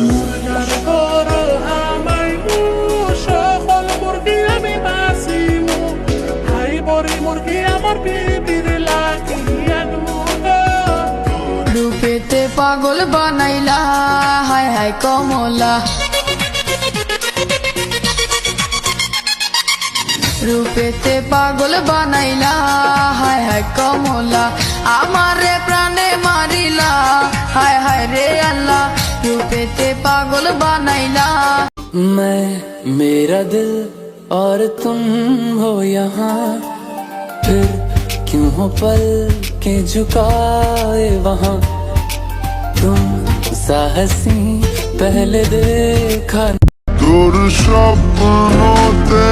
মুরগার করো আমায় মু সকল মুরগি আমি বাসিমু হাই বড়ি মুরগি আমার বিবির লাগিয়া নুগো রূপেতে পাগল বানাইলা হায় হায় কমলা রূপেতে পাগল বানাইলা হায় হায় কমলা আমারে প্রাণে মারিলা হায় হায় রে আল্লাহ রূপেতে পাগল বানাইলা मैं मेरा दिल और तुम हो यहाँ फिर क्यों हो पल के झुकाए वहाँ तुम साहसी पहले देखा তোর স্বপ্নতে